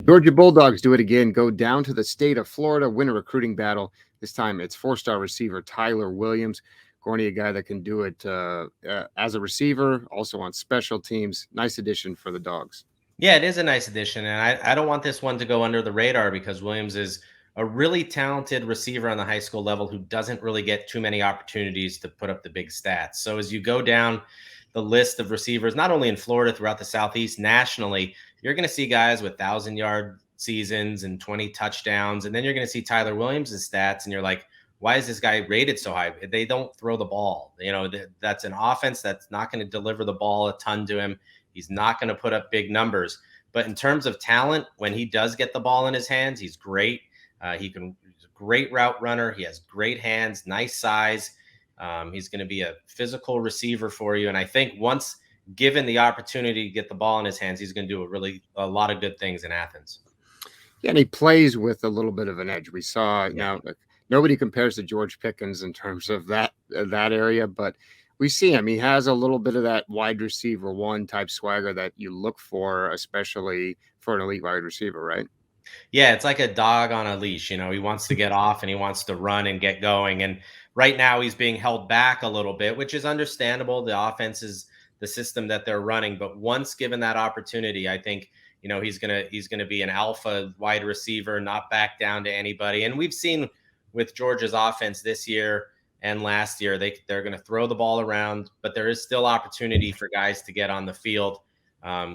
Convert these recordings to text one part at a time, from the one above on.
Georgia Bulldogs do it again. Go down to the state of Florida, win a recruiting battle. This time it's four-star receiver Tyler Williams. Gorney, a guy that can do it as a receiver, also on special teams. Nice addition for the Dogs. Yeah, it is a nice addition. And I don't want this one to go under the radar because Williams is a really talented receiver on the high school level who doesn't really get too many opportunities to put up the big stats. So as you go down the list of receivers, not only in Florida, throughout the Southeast, nationally, you're going to see guys with 1,000-yard seasons and 20 touchdowns. And then you're going to see Tyler Williams' stats. And you're like, why is this guy rated so high? They don't throw the ball. That's an offense that's not going to deliver the ball a ton to him. He's not going to put up big numbers. But in terms of talent, when he does get the ball in his hands, he's great. He's a great route runner. He has great hands, nice size. He's going to be a physical receiver for you. And I think once given the opportunity to get the ball in his hands, he's going to do a lot of good things in Athens. Yeah, and he plays with a little bit of an edge. We saw now nobody compares to George Pickens in terms of that area, but we see him. He has a little bit of that wide receiver one type swagger that you look for, especially for an elite wide receiver, right? Yeah, it's like a dog on a leash. He wants to get off and he wants to run and get going. And right now he's being held back a little bit, which is understandable. The offense is the system that they're running. But once given that opportunity, I think, he's gonna be an alpha wide receiver, not back down to anybody. And we've seen with Georgia's offense this year and last year, they're going to throw the ball around, but there is still opportunity for guys to get on the field.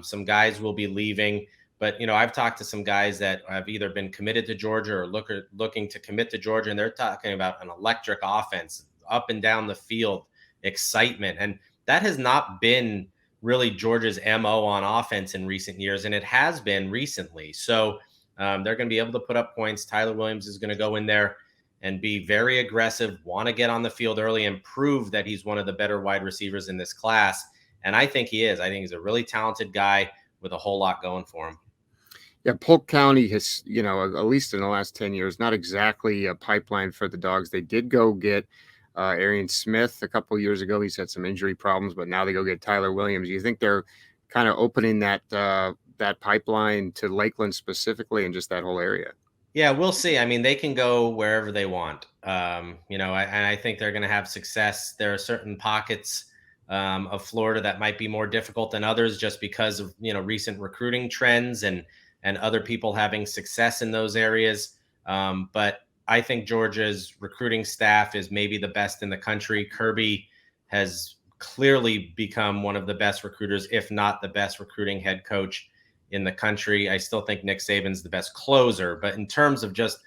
Some guys will be leaving. But, I've talked to some guys that have either been committed to Georgia or looking to commit to Georgia, and they're talking about an electric offense up and down the field, excitement. And that has not been really Georgia's MO on offense in recent years, and it has been recently. So they're going to be able to put up points. Tyler Williams is going to go in there and be very aggressive, want to get on the field early and prove that he's one of the better wide receivers in this class. And I think he is. I think he's a really talented guy with a whole lot going for him. Yeah, Polk County has, at least in the last 10 years, not exactly a pipeline for the Dogs. They did go get Arian Smith a couple of years ago. He's had some injury problems, but now they go get Tyler Williams. You think they're kind of opening that pipeline to Lakeland specifically and just that whole area? Yeah, we'll see. I mean, they can go wherever they want, and I think they're going to have success. There are certain pockets of Florida that might be more difficult than others just because of, recent recruiting trends and other people having success in those areas. But I think Georgia's recruiting staff is maybe the best in the country. Kirby has clearly become one of the best recruiters, if not the best recruiting head coach in the country. I still think Nick Saban's the best closer, but in terms of just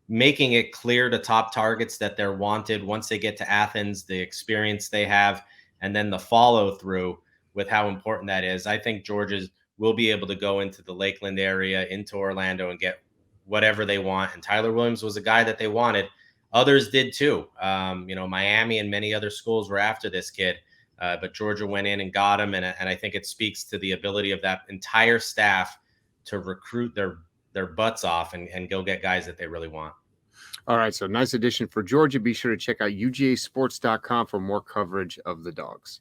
making it clear to top targets that they're wanted once they get to Athens, the experience they have, and then the follow through with how important that is, I think Georgia's will be able to go into the Lakeland area, into Orlando, and get whatever they want. And Tyler Williams was a guy that they wanted. Others did too. Miami and many other schools were after this kid. But Georgia went in and got him, and I think it speaks to the ability of that entire staff to recruit their butts off and go get guys that they really want. All right, so nice addition for Georgia. Be sure to check out UGAsports.com for more coverage of the Dogs.